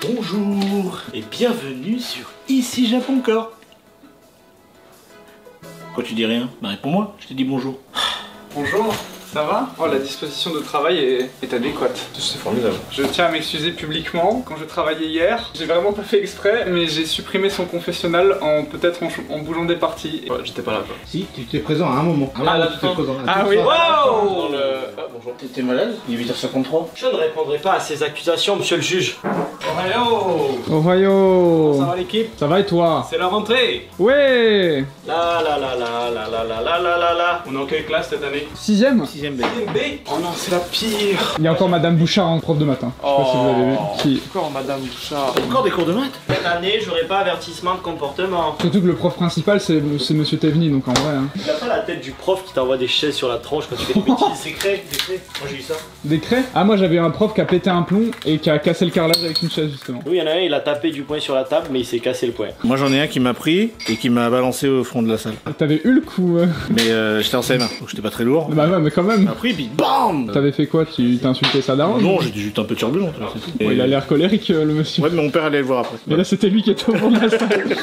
Bonjour et bienvenue sur Ici Japon Corps. Quoi, tu dis rien? Bah réponds-moi, je t'ai dit bonjour. Bonjour, ça va? Oh, la disposition de travail est adéquate. C'est formidable. Je tiens à m'excuser publiquement. Quand je travaillais hier, j'ai vraiment pas fait exprès, mais j'ai supprimé son confessionnal en bougeant des parties. Ouais, j'étais pas là quoi. Si, tu étais présent à un moment. Ah oui. Wow. Bonjour. T'es malade? Il est 8h53. Je ne répondrai pas à ces accusations, monsieur le juge. Ohio! Ohio! Ça va l'équipe? Ça va et toi? C'est la rentrée! Ouais! La la la la la la la la la la la. On est en quelle classe cette année? 6ème? 6ème B. B. Oh non, c'est la pire! Il y a encore Madame Bouchard en prof de matin. Je sais pas si vous l'avez vu. Qui... Encore Madame Bouchard. Encore des cours de maths? Cette année, j'aurai pas avertissement de comportement. Surtout que le prof principal c'est Monsieur Tevni, donc en vrai. Hein. Il a pas la tête du prof qui t'envoie des chaises sur la tronche quand tu fais des bêtises. C'est cré. Moi j'ai eu ça. Des craies? Ah, moi j'avais un prof qui a pété un plomb et qui a cassé le carrelage avec une chaise justement. Nous, il y en a un, il a tapé du poing sur la table, mais il s'est cassé le poing. Moi j'en ai un qui m'a pris et qui m'a balancé au fond de la salle. T'avais Hulk ou. Mais j'étais en CM1, donc j'étais pas très lourd. Bah ouais, mais quand Il même. m'a pris puis BAM. T'avais fait quoi? Tu t'as insulté sa daronne? Non, j'étais juste un peu turbulent, c'est tout. Bon, il a l'air colérique le monsieur. Ouais, mais mon père allait le voir après. Mais là c'était lui qui était au fond de la salle.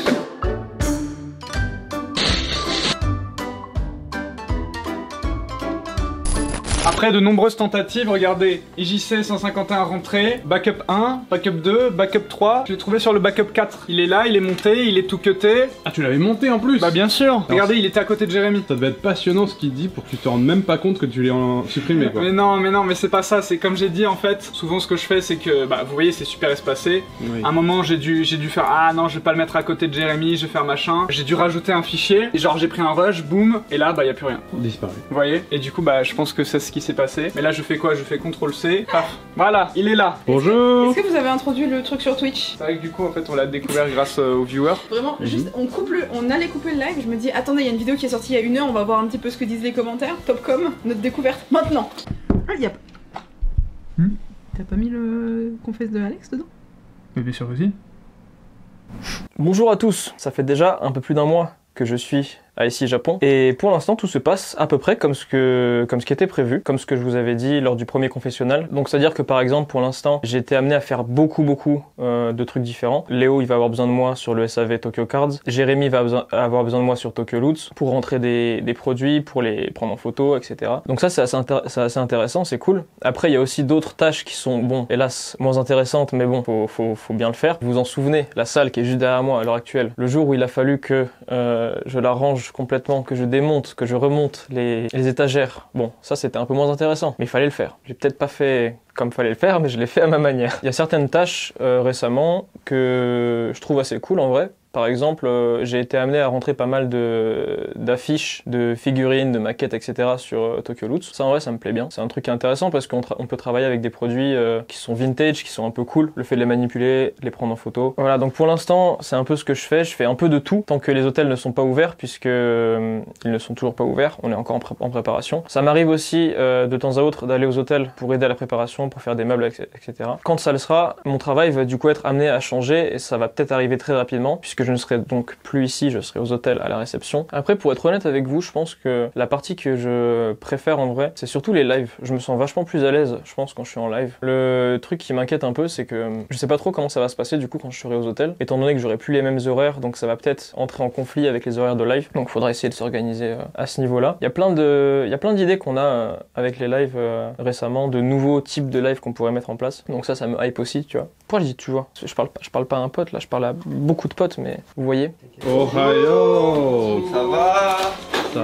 Après de nombreuses tentatives, regardez, IJC 151 rentré, backup 1, backup 2, backup 3, je l'ai trouvé sur le backup 4. Il est là, il est monté, il est tout cuté. Ah, tu l'avais monté en plus? Bah bien sûr, regardez, il était à côté de Jérémy. Ça devait être passionnant ce qu'il dit pour que tu te rendes même pas compte que tu l'as supprimé quoi. Mais non, mais c'est pas ça, c'est comme j'ai dit en fait, souvent ce que je fais c'est que, bah vous voyez c'est super espacé. Oui. À un moment j'ai dû faire, ah non je vais pas le mettre à côté de Jérémy, je vais faire machin. J'ai dû rajouter un fichier, et genre j'ai pris un rush, boum, et là bah y a plus rien. Disparu. Vous voyez? Et du coup bah je pense que c'est ce qui s'est passé. Mais là je fais quoi? Je fais CTRL-C, paf, voilà, il est là. Bonjour! Est-ce que vous avez introduit le truc sur Twitch? C'est vrai que du coup en fait on l'a découvert grâce aux viewers. Vraiment, juste on allait couper le live, je me dis attendez, il y a une vidéo qui est sortie il y a 1 heure, on va voir un petit peu ce que disent les commentaires. Topcom, notre découverte maintenant. Ah, y a pas. T'as pas mis le confesse de Alex dedans? Mais bien sûr aussi. Bonjour à tous, ça fait déjà un peu plus d'un mois que je suis à Ici Japon et pour l'instant tout se passe à peu près comme ce qui était prévu, comme ce que je vous avais dit lors du premier confessionnal. Donc c'est à dire que par exemple pour l'instant j'ai été amené à faire beaucoup de trucs différents. Léo il va avoir besoin de moi sur le SAV Tokyo Cards, Jérémy va avoir besoin de moi sur Tokyo Loots pour rentrer des produits, pour les prendre en photo, etc. Donc ça c'est assez intéressant, c'est cool. Après il y a aussi d'autres tâches qui sont bon hélas moins intéressantes mais bon faut bien le faire. Vous vous en souvenez, la salle qui est juste derrière moi à l'heure actuelle, le jour où il a fallu que je la range complètement, que je démonte, que je remonte les étagères. Bon, ça c'était un peu moins intéressant, mais il fallait le faire. J'ai peut-être pas fait comme fallait le faire, mais je l'ai fait à ma manière. Il y a certaines tâches récemment que je trouve assez cool en vrai. Par exemple, j'ai été amené à rentrer pas mal d'affiches, de figurines, de maquettes, etc. sur Tokyo Loots. Ça, en vrai, ça me plaît bien. C'est un truc qui est intéressant parce qu'on peut travailler avec des produits qui sont vintage, qui sont un peu cool. Le fait de les manipuler, de les prendre en photo. Voilà, donc pour l'instant, c'est un peu ce que je fais. Je fais un peu de tout tant que les hôtels ne sont pas ouverts puisque ils ne sont toujours pas ouverts. On est encore en préparation. Ça m'arrive aussi de temps à autre d'aller aux hôtels pour aider à la préparation, pour faire des meubles, etc. Quand ça le sera, mon travail va du coup être amené à changer et ça va peut-être arriver très rapidement puisque je ne serai donc plus ici, je serai aux hôtels à la réception. Après, pour être honnête avec vous, je pense que la partie que je préfère en vrai, c'est surtout les lives. Je me sens vachement plus à l'aise, je pense, quand je suis en live. Le truc qui m'inquiète un peu, c'est que je sais pas trop comment ça va se passer du coup quand je serai aux hôtels, étant donné que j'aurai plus les mêmes horaires, donc ça va peut-être entrer en conflit avec les horaires de live. Donc faudra essayer de s'organiser à ce niveau-là. Il y a plein d'idées qu'on a avec les lives récemment, de nouveaux types de lives qu'on pourrait mettre en place. Donc ça me hype aussi, tu vois. Pourquoi je dis tu vois? Je parle pas à un pote là, je parle à beaucoup de potes, mais vous voyez. Ohio! Ça va?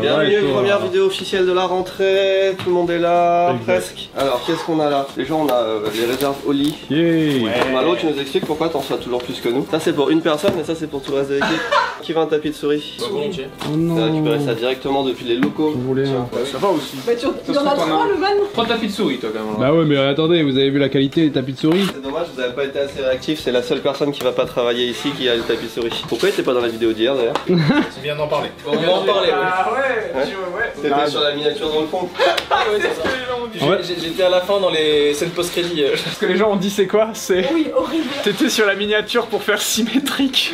Bienvenue, première vidéo officielle de la rentrée, tout le monde est là, presque. Alors, qu'est-ce qu'on a là? Déjà, on a les réserves au lit. Yeah. Malo, tu nous expliques pourquoi t'en reçois toujours plus que nous. Ça, c'est pour une personne, mais ça, c'est pour tout le reste de l'équipe. Qui veut un tapis de souris? Oh T'as non. récupéré ça directement depuis les locaux. Je voulais un. Ça va aussi. Bah il y en a 3 le van. 3 tapis de souris toi quand même. Bah ouais, mais attendez, vous avez vu la qualité des tapis de souris? C'est dommage, vous avez pas été assez réactif, c'est la seule personne qui va pas travailler ici qui a le tapis de souris. Pourquoi il était pas dans la vidéo d'hier d'ailleurs? C'est bien d'en parler. On va en parler, ouais. T'étais sur la miniature dans le fond. J'étais à la fin dans les scènes post-crédit. Ce que les gens ont dit, c'est quoi? C'est. Oui, horrible. T'étais sur la miniature pour faire symétrique.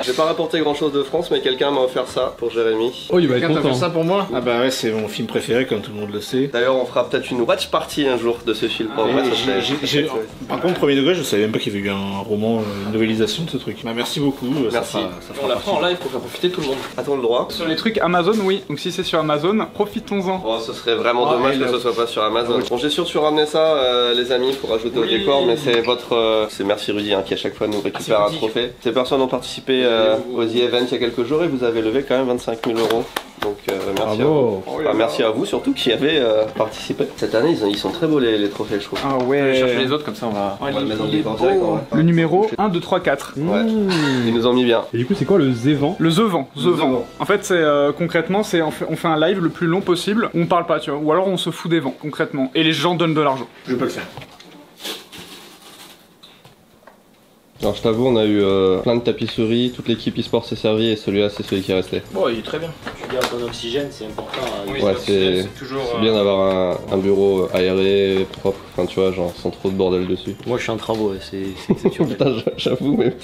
J'ai pas rapporté grand chose de France, mais quelqu'un m'a offert ça pour Jérémy. Oh, il va être Quelqu'un t'a fait content. ça pour moi? Ah bah ouais, c'est mon film préféré, comme tout le monde le sait. D'ailleurs, on fera peut-être une watch party un jour de ce film. En vrai, ça serait- Par contre, premier degré, je savais même pas qu'il y avait eu un roman, une novélisation de ce truc. Bah merci beaucoup. Merci. Ça On la prend en live pour faire profiter tout le monde. A-t-on le droit? Sur les trucs Amazon, oui. Donc si c'est sur Amazon, profitons-en. Oh, ce serait vraiment dommage que ce soit pas sur Amazon. Bon, j'ai sûr ramené ça, les amis, pour rajouter au décor, mais c'est votre. C'est merci Rudy qui à chaque fois nous récupère un trophée. Ces personnes ont participé au The Event il y a quelques jours et vous avez levé quand même 25 000 €. Donc merci à vous. Enfin, merci à vous surtout qui avez participé. Cette année, ils sont très beaux les trophées, je trouve. Ah Je vais chercher ouais. les autres comme ça on va. On va le mettre dans le décor direct, en vrai. Le numéro 1, 2, 3, 4. Ouais. Ils nous ont mis bien. Et du coup, c'est quoi le Zévan? Le The Vent. Vent. En fait, c'est concrètement, c'est on fait un live le plus long possible. On parle pas, tu vois. Ou alors on se fout des vents, concrètement. Et les gens donnent de l'argent. Je peux le faire. Alors je t'avoue, on a eu plein de tapisseries, toute l'équipe e-sport s'est servie et celui-là c'est celui qui est resté. Bon, il est très bien. Tu gardes ton oxygène, c'est important. Ouais, c'est bien d'avoir un bureau aéré, propre, enfin tu vois, genre sans trop de bordel dessus. Moi je suis en travaux, ouais, c'est exceptionnel. Putain, j'avoue, mais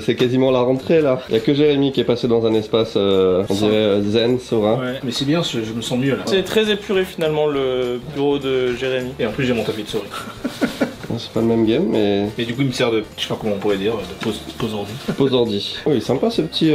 c'est quasiment la rentrée là. Y'a que Jérémy qui est passé dans un espace, on dirait zen, serein. Ouais, mais c'est bien, je me sens mieux là. C'est très épuré finalement le bureau de Jérémy. Et en plus, j'ai mon tapis de souris. C'est pas le même game, mais Et du coup, il me sert de, je sais pas comment on pourrait dire, de pause ordi. pose ordi. Oh, il est sympa ce petit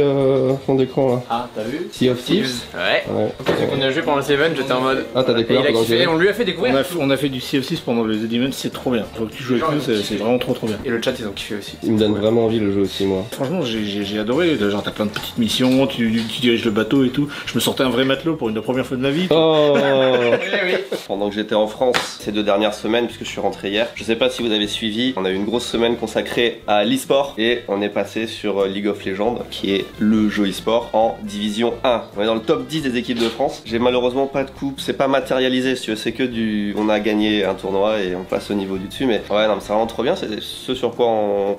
fond d'écran là. Ah, t'as vu? Sea of Thieves. Ouais. Ouais. On a joué pendant le Seven, j'étais en mode. Ah, t'as découvert pendant que j'ai- on lui a fait découvrir. On a fait du Sea of Thieves pendant le The Demon, c'est trop bien. Faut que tu joues avec nous, c'est vraiment trop bien. Et le chat, ils ont kiffé aussi. Il me donne vraiment envie le jeu aussi, moi. Franchement, j'ai adoré. Genre, t'as plein de petites missions, tu diriges le bateau et tout. Je me sortais un vrai matelot pour une première fois de ma vie. Oh Oui. Pendant que j'étais en France ces 2 dernières semaines, puisque je suis rentré hier, je sais pas si vous avez suivi, on a eu une grosse semaine consacrée à l'e-sport et on est passé sur League of Legends, qui est le jeu e-sport en division 1. On est dans le top 10 des équipes de France. J'ai malheureusement pas de coupe, c'est pas matérialisé, si tu veux, c'est que du. On a gagné un tournoi et on passe au niveau du dessus, mais ouais, non, mais c'est vraiment trop bien. C'est ce sur quoi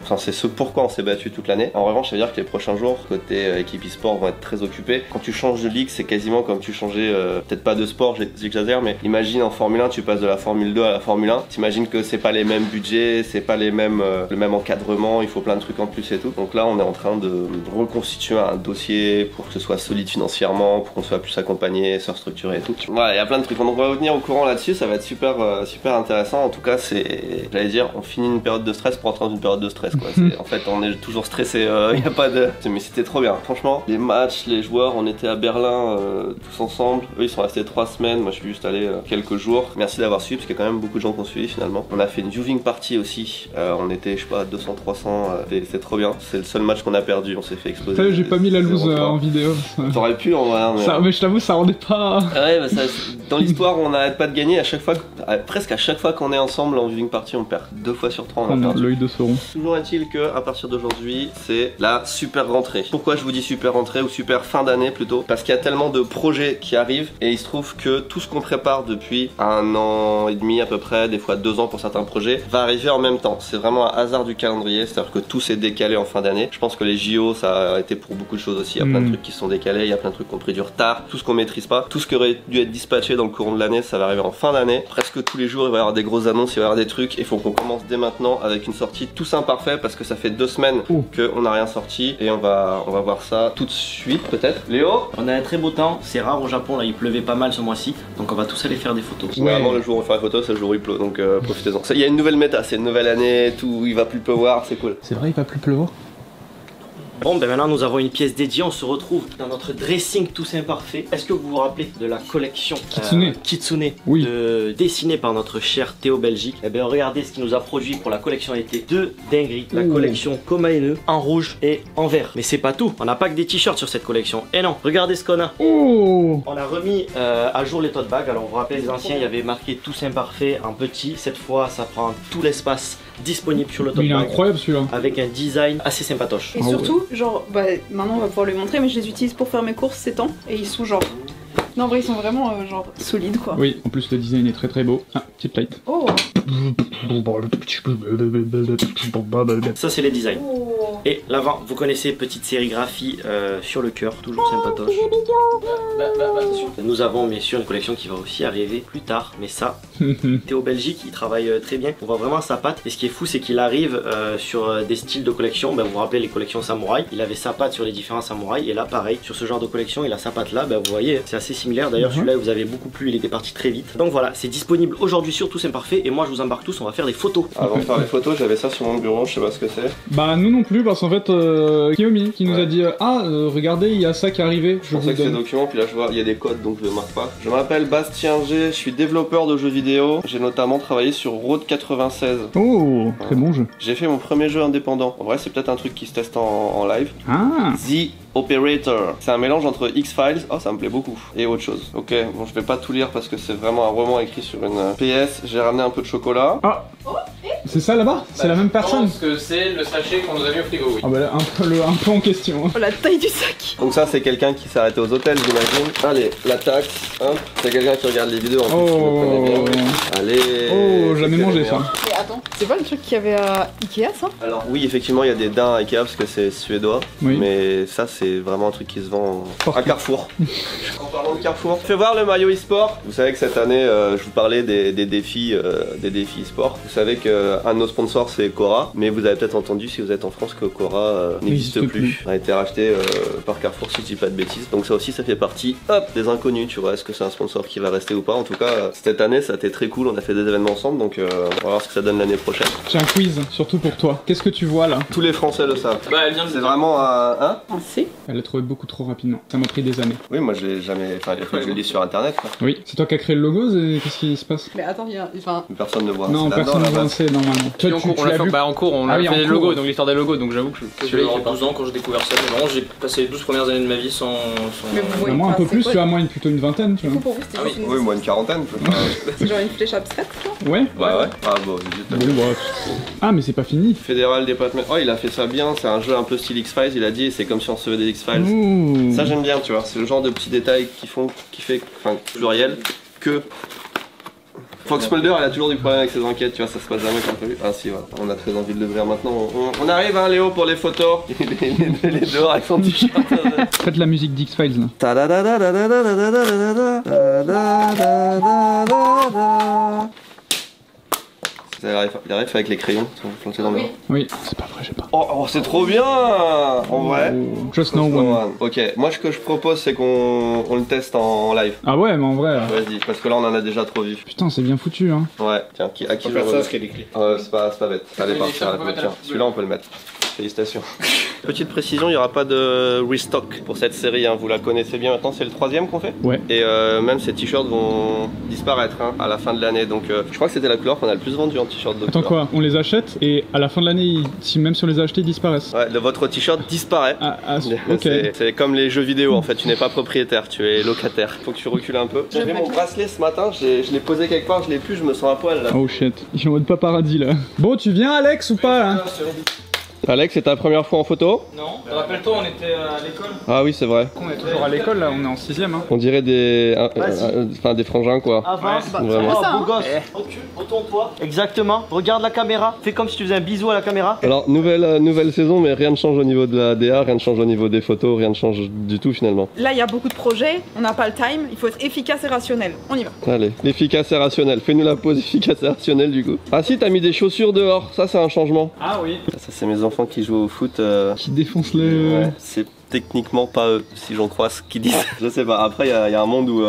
Enfin, c'est ce pourquoi on s'est battu toute l'année. En revanche, ça veut dire que les prochains jours, côté équipe e-sport, vont être très occupés. Quand tu changes de ligue, c'est quasiment comme tu changeais, peut-être pas de sport, j'exagère, mais imagine en Formule 1, tu passes de la Formule 2 à la Formule 1. T'imagines que c'est pas les mêmes budgets, c'est pas les mêmes, le même encadrement, il faut plein de trucs en plus et tout. Donc là, on est en train de reconstituer un dossier pour que ce soit solide financièrement, pour qu'on soit plus accompagné, se restructurer et tout. Voilà, il y a plein de trucs. Donc on va revenir au courant là-dessus, ça va être super, super intéressant. En tout cas, j'allais dire, on finit une période de stress pour entrer dans une période de stress, quoi. En fait, on est toujours stressé, il n'y a pas de. Mais c'était trop bien. Franchement, les matchs, les joueurs, on était à Berlin tous ensemble. Eux, ils sont restés 3 semaines. Moi, je suis juste allé quelques jours. Merci d'avoir suivi, parce qu'il y a quand même beaucoup de gens qui ont suivi finalement. On a fait une viewing party aussi. On était, je sais pas, 200, 300. C'était trop bien. C'est le seul match qu'on a perdu. On s'est fait exploser. J'ai pas mis la loose 0-3. en vidéo. T'aurais pu en vrai, mais. Mais je t'avoue, ça rendait pas. Ouais, bah dans l'histoire, on n'arrête pas de gagner. À chaque fois, presque à chaque fois qu'on est ensemble en viewing party, on perd 2 fois sur 3. On a perdu. L'œil de Sauron. Toujours est-il que à partir d'aujourd'hui, c'est la super rentrée. Pourquoi je vous dis super rentrée ou super fin d'année plutôt? Parce qu'il y a tellement de projets qui arrivent et il se trouve que tout ce qu'on prépare depuis 1 an et demi à peu près, des fois 2 ans pour certains projets, va arriver en même temps. C'est vraiment un hasard du calendrier, c'est-à-dire que tout s'est décalé en fin d'année. Je pense que les JO, ça a été pour beaucoup de choses aussi. Il y a plein de trucs qui sont décalés, il y a plein de trucs qui ont pris du retard, tout ce qu'on maîtrise pas, tout ce qui aurait dû être dispatché dans le courant de l'année, ça va arriver en fin d'année. Presque tous les jours, il va y avoir des grosses annonces, il va y avoir des trucs. Il faut qu'on commence dès maintenant avec une sortie tous imparfaite parce que ça fait 2 semaines qu'on n'a rien sorti et on va voir ça tout de suite peut-être. Léo? On a un très beau temps, c'est rare au Japon, là il pleuvait pas mal ce mois-ci, donc on va tous aller faire des photos. Vraiment le jour où on fait la photo, c'est le jour où il pleut, donc profitez-en. Il y a une nouvelle méta, c'est une nouvelle année, tout, il va plus pleuvoir, c'est cool. C'est vrai, il va plus pleuvoir. Bon, ben maintenant nous avons une pièce dédiée, on se retrouve dans notre dressing tous imparfait. Est-ce que vous vous rappelez de la collection Kitsune Oui. dessinée par notre cher Théo Belgique? Eh bien regardez ce qu'il nous a produit pour la collection été de dinguerie. La collection Komainu en rouge et en vert. Mais c'est pas tout, on n'a pas que des t-shirts sur cette collection. Et non, regardez ce qu'on a. Oh. On a remis à jour les tote bags. Alors vous vous rappelez les anciens, il y avait marqué tous imparfait en petit. Cette fois ça prend tout l'espace disponible sur le tote Il est bag. incroyable celui-là. Avec un design assez sympatoche. Et surtout, genre, bah maintenant on va pouvoir lui montrer, mais je les utilise pour faire mes courses ces temps et ils sont genre. Non, en vrai, ils sont vraiment genre solides quoi. Oui, en plus le design est très très beau. Ah, petite light. Oh! Ça c'est les designs. Oh. Et l'avant, vous connaissez, petite sérigraphie sur le cœur, toujours sympatoche. Nous avons bien sûr une collection qui va aussi arriver plus tard, mais ça, Théo Belgique, il travaille très bien. On voit vraiment sa patte. Et ce qui est fou, c'est qu'il arrive sur des styles de collection. Vous vous rappelez les collections samouraï, il avait sa patte sur les différents samouraïs. Et là, pareil, sur ce genre de collection, il a sa patte là. Vous voyez, c'est assez similaire. D'ailleurs, celui-là, vous avez beaucoup plu, il était parti très vite. Donc voilà, c'est disponible aujourd'hui sur Tous Imparfaits. Et moi, je vous embarque tous, on va faire des photos. Avant de faire les photos, j'avais ça sur mon bureau, je sais pas ce que c'est. Bah nous non plus, parce qu'en fait, Kiyomi qui nous a dit regardez, il y a ça qui est arrivé. Je pensais que c'est document, puis là je vois, il y a des codes donc je ne marque pas. Je m'appelle Bastien G, je suis développeur de jeux vidéo. J'ai notamment travaillé sur Road 96. Oh, très bon jeu. J'ai fait mon premier jeu indépendant. En vrai, c'est peut-être un truc qui se teste en live. Ah. The Operator. C'est un mélange entre X-Files, oh ça me plaît beaucoup, et autre chose. Ok, bon je vais pas tout lire parce que c'est vraiment un roman écrit sur une PS. J'ai ramené un peu de chocolat. Ah. C'est ça là-bas? C'est la même personne? Je pense que c'est le sachet qu'on nous a mis au frigo, oui. Ah bah là, un peu en question. Oh, la taille du sac. Donc ça c'est quelqu'un qui s'est arrêté aux hôtels j'imagine. Allez, la taxe, hop. C'est quelqu'un qui regarde les vidéos en plus. Oh. Allez. Oh, jamais mangé ça. Mais attends, c'est pas le truc qu'il y avait à Ikea ça? Alors oui effectivement il y a des daims à Ikea parce que c'est suédois. Oui. Mais ça c'est vraiment un truc qui se vend à Carrefour. En parlant de Carrefour, fais voir le maillot e-sport. Vous savez que cette année je vous parlais des défis e-sport. Vous savez qu'un de nos sponsors c'est Cora. Mais vous avez peut-être entendu si vous êtes en France que Cora n'existe plus. A été racheté par Carrefour si je dis pas de bêtises. Donc ça aussi ça fait partie des inconnus, tu vois. Est-ce que c'est un sponsor qui va rester ou pas? En tout cas cette année ça a été très cool, on a fait des événements ensemble. Donc on va voir ce que ça donne l'année prochaine. J'ai un quiz, surtout pour toi. Qu'est-ce que tu vois là? Tous les Français le savent. Bah elle vient de C'est vraiment un... Un C. Elle l'a trouvé beaucoup trop rapidement. Ça m'a pris des années. Oui moi je l'ai jamais... Enfin il faut que je le lise sur internet quoi. Oui. C'est toi qui as créé le logo, qu'est-ce qui se passe? Mais attends, il y a. Enfin. Personne ne voit. Non, C'est là-dedans, personne à ne la va base. sait normalement. Toi, on l'a fait, en cours, on Ah a oui, fait en les cours. logos, donc l'histoire des logos, donc j'avoue que Celui-là, il y a 12 ans quand j'ai découvert ça, mais vraiment j'ai passé les 12 premières années de ma vie sans... Mais vous voyez moi un pas, peu c'est plus, quoi, tu vois, moi plutôt une vingtaine, tu Du coup, vois. pour vous, c'était Ah juste une. Oui moi une quarantaine. C'est genre une flèche abstraite, quoi. Ouais. Ouais. Ah bon Bon, bref. Ah, mais c'est pas fini. Fédéral Department. Oh il a fait ça bien, c'est un jeu un peu style X-Files, il a dit c'est comme si on recevait des X-Files. Ouh. Ça j'aime bien tu vois, c'est le genre de petits détails qui fait, enfin pluriel, que... Fox Mulder il a toujours du problème avec ses enquêtes, tu vois, ça se passe jamais comme prévu. Ah si, voilà. On a très envie de l'ouvrir maintenant. On arrive hein Léo pour les photos. Il est dehors avec son t-shirt. Faites la musique d'X-Files là. Il arrive avec les crayons, ils sont plantés dans le vent. Oui, c'est pas vrai, j'ai pas. Oh c'est trop bien en vrai. Just no one. Ok, moi ce que je propose c'est qu'on le teste en live. Ah ouais, mais en vrai. Vas-y, parce que là on en a déjà trop vu. Putain, c'est bien foutu, hein. Ouais, tiens, à qui On je va faire ça, remets ce qu'elle est clé. C'est pas bête. Allez, partir. Tiens, celui-là on peut le mettre. Félicitations. Petite précision, il n'y aura pas de restock pour cette série, hein. Vous la connaissez bien maintenant, c'est le 3ème qu'on fait. Ouais. Et même ces t-shirts vont disparaître hein, à la fin de l'année. Donc je crois que c'était la couleur qu'on a le plus vendu en t-shirt de Attends couleur. quoi? On les achète et à la fin de l'année, même si on les a achetés, ils disparaissent. Ouais, votre t-shirt disparaît. Ok. C'est comme les jeux vidéo en fait, tu n'es pas propriétaire, tu es locataire. Faut que tu recules un peu. J'avais mon bracelet ce matin, je l'ai posé quelque part, je l'ai plus, je me sens un poil là. Oh shit, je suis en mode paparazzi là. Bon, tu viens Alex ou pas là? Alex, c'est ta première fois en photo? Non, rappelle-toi, on était à l'école. Ah oui, c'est vrai. On est toujours à l'école là, on est en 6ème hein. On dirait des frangins quoi. Avance, vraiment. beau gosse. Recule, retourne-toi. Exactement. Regarde la caméra. Fais comme si tu faisais un bisou à la caméra. Alors nouvelle saison, mais rien ne change au niveau de la DA, rien ne change au niveau des photos, rien ne change du tout finalement. Là, il y a beaucoup de projets, on n'a pas le time, il faut être efficace et rationnel. On y va. Allez, efficace et rationnel. Fais-nous la pause efficace et rationnelle du coup. Ah si, t'as mis des chaussures dehors, ça c'est un changement. Ah oui. Ça c'est mes enfants qui jouent au foot. Qui défonce le... Ouais, c'est techniquement pas eux, si j'en crois ce qu'ils disent. Je sais pas, après il y a un monde où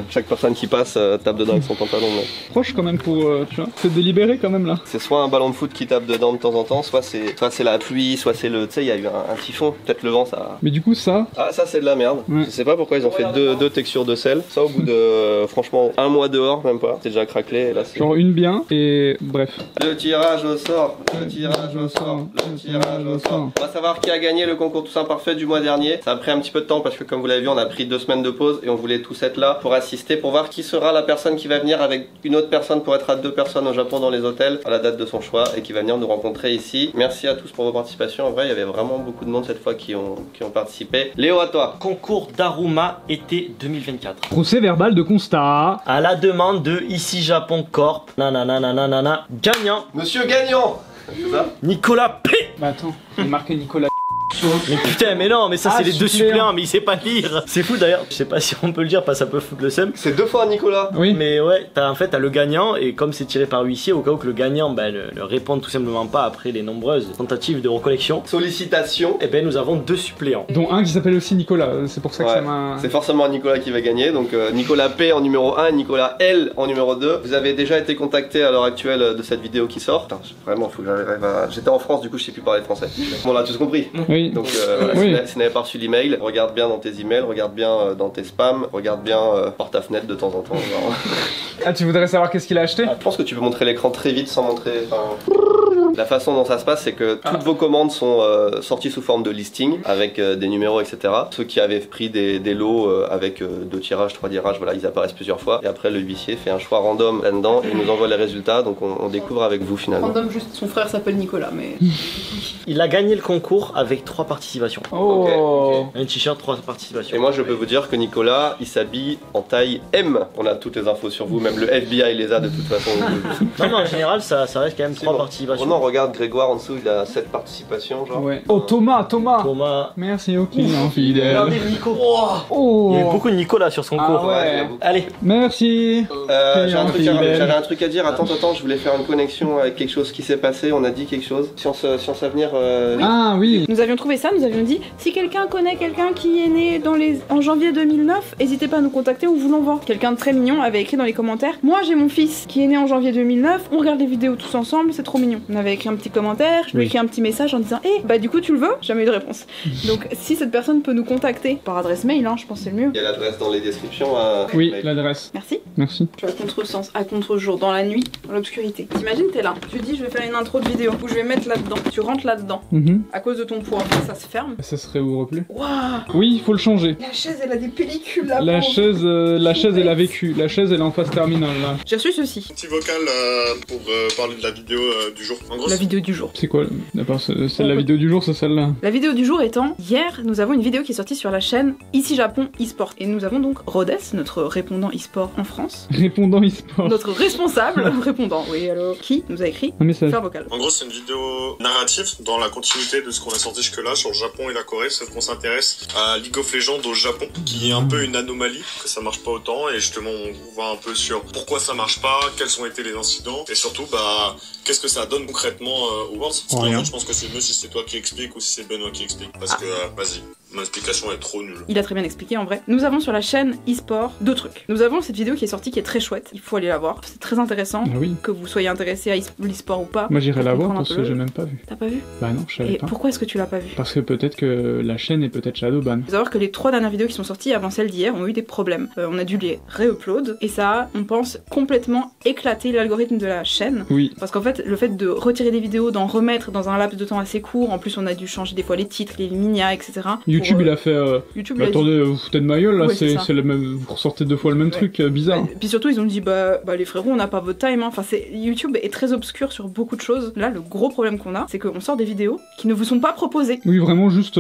chaque personne qui passe tape dedans avec son pantalon. Mais... Proche quand même pour, tu vois, c'est délibéré quand même là. C'est soit un ballon de foot qui tape dedans de temps en temps, soit c'est la pluie, soit c'est le... Tu sais, il y a eu un typhon, peut-être le vent ça... Mais du coup ça... Ah ça c'est de la merde, Ouais. je sais pas pourquoi ils ont fait deux textures de sel. Ça au bout de franchement un mois dehors, même pas, c'est déjà craquelé et là c'est... Genre une bien et bref. Le tirage au sort, le tirage au sort, le tirage au sort. On va savoir qui a gagné le concours Tous Imparfaits du mois dernier. Ça a pris un petit peu de temps parce que comme vous l'avez vu on a pris 2 semaines de pause et on voulait tous être là pour assister, pour voir qui sera la personne qui va venir avec une autre personne pour être à 2 personnes au Japon dans les hôtels à la date de son choix et qui va venir nous rencontrer ici. Merci à tous pour vos participations, en vrai il y avait vraiment beaucoup de monde cette fois qui ont participé. Léo, à toi. Concours d'Aruma été 2024. Procès verbal de constat. À la demande de Ici Japon Corp. Nanana. Gagnant. Monsieur Gagnant. C'est ça? Nicolas P. Bah attends, il est marqué Nicolas Mais putain, mais non, mais ça Ah, c'est les deux suppléants. suppléants, mais il sait pas lire. C'est fou d'ailleurs, je sais pas si on peut le dire parce que ça peut foutre le seum. C'est 2 fois Nicolas. Oui. Mais ouais, en fait t'as le gagnant et comme c'est tiré par huissier, au cas où que le gagnant ne réponde tout simplement pas après les nombreuses tentatives de recollection, Sollicitations. et ben nous avons 2 suppléants. Dont un qui s'appelle aussi Nicolas, c'est pour ça que Ouais. ça m'a... C'est forcément Nicolas qui va gagner, donc Nicolas P en numéro 1 et Nicolas L en numéro 2. Vous avez déjà été contacté à l'heure actuelle de cette vidéo qui sort. Putain, vraiment, faut que j'arrive à... J'étais en France, du coup je sais plus parler français. Bon, on l'a tous compris. Oui. Donc voilà, Oui. si tu n'avais pas reçu l'email, regarde bien dans tes emails, regarde bien dans tes spams, regarde bien par ta fenêtre de temps en temps. Genre. Ah, tu voudrais savoir qu'est-ce qu'il a acheté? Je pense que tu peux montrer l'écran très vite sans montrer... La façon dont ça se passe, c'est que toutes vos commandes sont sorties sous forme de listing avec des numéros, etc. Ceux qui avaient pris des lots avec 2 tirages, 3 tirages, voilà, ils apparaissent plusieurs fois. Et après, le huissier fait un choix random là-dedans et nous envoie les résultats. Donc on découvre avec vous finalement. Random, juste son frère s'appelle Nicolas, mais. Il a gagné le concours avec 3 participations. Oh. Un t-shirt, 3 participations. Et moi, je peux vous dire que Nicolas, il s'habille en taille M. On a toutes les infos sur vous, même le FBI les a de toute façon. Non, mais en général, ça reste quand même 3 bon. participations. Oh non, regarde Grégoire en dessous, il a 7 participations, genre. Ouais. Oh, Thomas. Thomas. Merci au client fidèle. Regardez le Nico. Oh. Il y a eu beaucoup de Nicolas sur son Ah cours. ouais. Allez. Merci. J'avais un truc à dire, attends, je voulais faire une connexion avec quelque chose qui s'est passé, on a dit quelque chose. Science Avenir. Ah oui. Nous avions trouvé ça, nous avions dit si quelqu'un connaît quelqu'un qui est né en janvier 2009, n'hésitez pas à nous contacter, on vous l'envoie. Quelqu'un de très mignon avait écrit dans les commentaires moi j'ai mon fils qui est né en janvier 2009, on regarde les vidéos tous ensemble, c'est trop mignon. On avait écrit un petit commentaire, je lui ai écrit un petit message en disant bah du coup tu le veux? Jamais eu de réponse. Donc si cette personne peut nous contacter par adresse mail, je pense que c'est le mieux. Il y a l'adresse dans les descriptions. Oui, mail. l'adresse. Merci. Merci. Tu as contre-sens, à contre-jour, dans la nuit, dans l'obscurité. T'imagines, t'es là, tu te dis je vais faire une intro de vidéo où je vais mettre là-dedans. Tu rentres là-dedans. À cause de ton poids, ça se ferme. Ça serait ouvre plus. Waouh. Oui, il faut le changer. La chaise, elle a des pellicules là. La chaise, elle a vécu. La chaise, elle est en phase terminale là. J'ai reçu ceci. Petit vocal pour parler de la vidéo du jour. En gros, La vidéo du jour. C'est quoi? D'abord, c'est la vidéo du jour, c'est celle-là. La vidéo du jour étant, hier, nous avons une vidéo qui est sortie sur la chaîne Ici Japon eSport. Et nous avons donc Rhodes, notre répondant eSport en France. Répondant e-sport. Notre responsable répondant, oui, alors, qui nous a écrit Un message. faire vocal. En gros, c'est une vidéo narrative dans la continuité de ce qu'on a sorti jusque-là sur le Japon et la Corée, sauf qu'on s'intéresse à League of Legends au Japon, qui est un peu une anomalie, que ça marche pas autant, et justement, on voit un peu sur pourquoi ça marche pas, quels ont été les incidents, et surtout, qu'est-ce que ça donne concrètement au Worlds. Rien. Je pense que c'est mieux si c'est toi qui explique ou si c'est Benoît qui explique, parce que, vas-y, mon explication est trop nulle. Il a très bien expliqué en vrai. Nous avons sur la chaîne eSport 2 trucs. Nous avons cette vidéo qui est sortie qui est très chouette, il faut aller la voir, c'est très intéressant. Ah oui. Que vous soyez intéressé à l'eSport ou pas. Moi j'irai pour la voir comprendre parce un peu que j'ai même pas vu. T'as pas vu? Bah non, je savais Et pas. pourquoi est-ce que tu l'as pas vu? Parce que peut-être que la chaîne est peut-être shadowban. Faut savoir que les 3 dernières vidéos qui sont sorties avant celle d'hier ont eu des problèmes. On a dû les re-upload et ça a, on pense, complètement éclaté l'algorithme de la chaîne. Oui. Parce qu'en fait, le fait de retirer des vidéos, d'en remettre dans un laps de temps assez court, en plus on a dû changer des fois les titres, les lignas, etc. YouTube il a fait. YouTube il a dit- Attendez, vous foutez de ma gueule là, Ouais, c'est ça. c'est le même. Vous ressortez 2 fois le même truc, bizarre. Et puis surtout ils ont dit bah les frérots on n'a pas votre time enfin YouTube est très obscur sur beaucoup de choses. Là le gros problème qu'on a c'est qu'on sort des vidéos qui ne vous sont pas proposées. Oui, vraiment, juste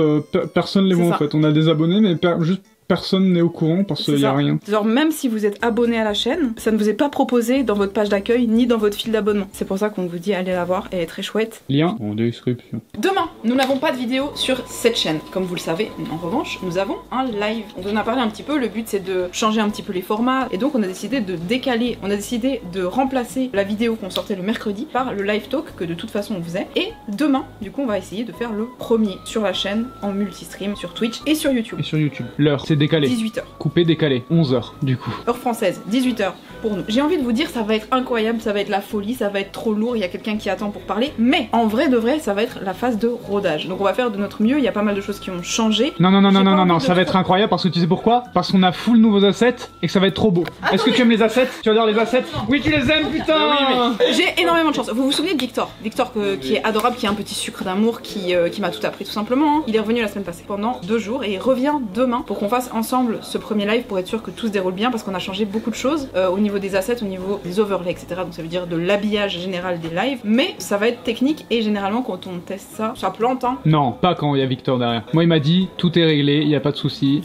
personne les C'est voit en ça. fait. On a des abonnés, mais juste personne n'est au courant parce C'est qu'il y a ça. rien. Genre même si vous êtes abonné à la chaîne, ça ne vous est pas proposé dans votre page d'accueil ni dans votre fil d'abonnement. C'est pour ça qu'on vous dit allez la voir, elle est très chouette. Lien en description. Demain, nous n'avons pas de vidéo sur cette chaîne. Comme vous le savez, en revanche, nous avons un live. On en a parlé un petit peu, le but c'est de changer un petit peu les formats et donc on a décidé de décaler, on a décidé de remplacer la vidéo qu'on sortait le mercredi par le live talk que de toute façon on faisait. Et demain, du coup, on va essayer de faire le premier sur la chaîne en multistream sur Twitch et sur YouTube. Et sur YouTube. L'heure, c'est décalé. 18h. Coupé, décalé. 11h, du coup. Heure française, 18h pour nous. J'ai envie de vous dire, ça va être incroyable, ça va être la folie, ça va être trop lourd, il y a quelqu'un qui attend pour parler, mais en vrai de vrai, ça va être la phase de rodage. Donc on va faire de notre mieux, il y a pas mal de choses qui ont changé. Non, non, non, J'ai non, pas non, envie non, de ça va trop- être incroyable parce que tu sais pourquoi? Parce qu'on a full nouveaux assets et que ça va être trop beau. Est-ce que tu aimes les assets? Tu adores les assets? Oui, tu les aimes, putain! J'ai énormément de chance. Vous vous souvenez de Victor? Victor qui est adorable, qui est un petit sucre d'amour, qui m'a tout appris tout simplement. Il est revenu la semaine passée pendant 2 jours et il revient demain pour qu'on fasse ensemble ce premier live pour être sûr que tout se déroule bien parce qu'on a changé beaucoup de choses au niveau des assets, au niveau des overlays, etc. Donc ça veut dire de l'habillage général des lives. Mais ça va être technique et généralement quand on teste ça, ça plante hein. Non, pas quand il y a Victor derrière. Moi, il m'a dit tout est réglé, il y a pas de souci.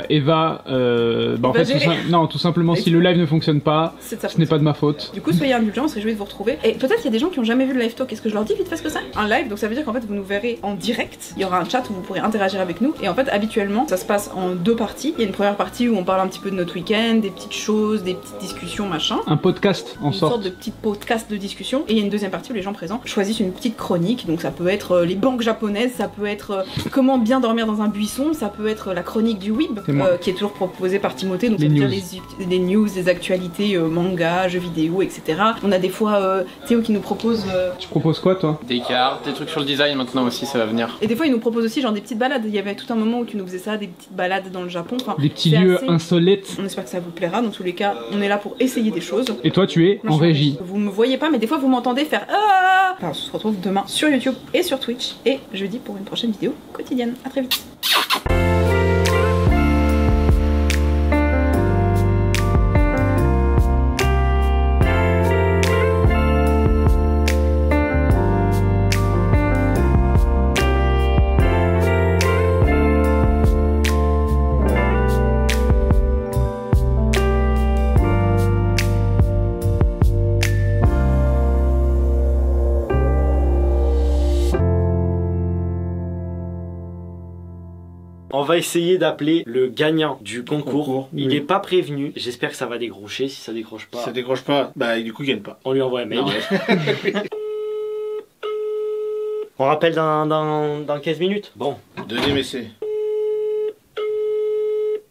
Eva, en fait, tout simplement, si le live ne fonctionne pas, ce n'est pas de ma faute. Du coup, soyez indulgents, on serait réjouis de vous retrouver. Et peut-être qu'il y a des gens qui ont jamais vu le live talk. Est-ce que je leur dis vite fait ce que c'est? Un live, donc ça veut dire qu'en fait, vous nous verrez en direct. Il y aura un chat où vous pourrez interagir avec nous. Et en fait, habituellement, ça se passe en 2 parties. Il y a une première partie où on parle un petit peu de notre week-end, des petites choses, des petites discussions, machin. Un podcast, en sorte. Une sorte de petit podcast de discussion. Et il y a une deuxième partie où les gens présents choisissent une petite chronique. Donc ça peut être les banques japonaises, ça peut être comment bien dormir dans un buisson, ça peut être la chronique du Weeb, qui est toujours proposée par Timothée. Donc ça veut dire des news, des actualités, manga, jeux vidéo, etc. On a des fois Théo qui nous propose... Tu proposes quoi, toi? Des cartes, des trucs sur le design maintenant aussi, ça va venir. Et des fois il nous propose aussi genre des petites balades. Il y avait tout un moment où tu nous faisais ça, des petites balades dans le Japon. Enfin, des petits lieux insolites. On espère que ça vous plaira. Dans tous les cas, on est là pour essayer des choses. Et toi, tu es en régie. Vous me voyez pas, mais des fois vous m'entendez faire Enfin, on se retrouve demain sur YouTube et sur Twitch et jeudi pour une prochaine vidéo quotidienne. À très vite. On va essayer d'appeler le gagnant du concours. Il n'est pas prévenu. J'espère que ça va décrocher. Si ça décroche pas... Si ça décroche pas, bah du coup il gagne pas. On lui envoie un mail. On rappelle dans 15 minutes. Bon. Deuxième essai.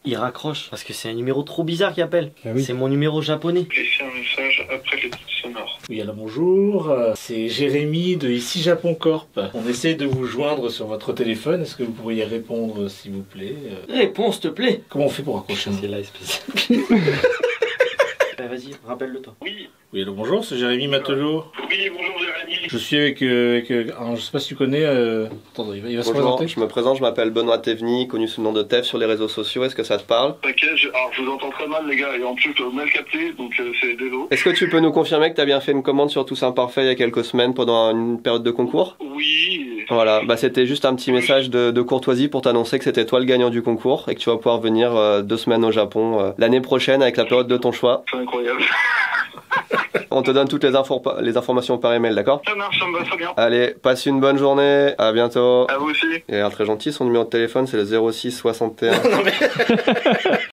Il raccroche parce que c'est un numéro trop bizarre qui appelle. Ah oui. C'est mon numéro japonais. Laissez un message après les titres sonores. Oui, alors bonjour, c'est Jérémy de Ici Japon Corp. On essaie de vous joindre sur votre téléphone. Est-ce que vous pourriez répondre s'il vous plaît? Réponds, s'il te plaît. Comment on fait pour accrocher? C'est là, espèce. Vas-y, rappelle-le toi. Oui. Oui, alors bonjour, c'est Jérémy Matelot. Oui, bonjour Jérémy. Je suis avec alors, je sais pas si tu connais. Attends, il va se Bonjour, présenter. je me présente, je m'appelle Benoît Tevny, connu sous le nom de Tev sur les réseaux sociaux. Est-ce que ça te parle? Ok, alors je vous entends très mal les gars, et en plus mal capté, donc c'est désolé. Est-ce que tu peux nous confirmer que tu as bien fait une commande sur Tous Imparfaits il y a quelques semaines pendant une période de concours? Oui. Voilà, bah c'était juste un petit message de courtoisie pour t'annoncer que c'était toi le gagnant du concours et que tu vas pouvoir venir 2 semaines au Japon l'année prochaine avec la période de ton choix. C'est incroyable. On te donne toutes les informations par email, d'accord? Ça marche, ça me va très bien. Allez, passe une bonne journée, à bientôt. À vous aussi. Il a l'air très gentil, son numéro de téléphone c'est le 06 61.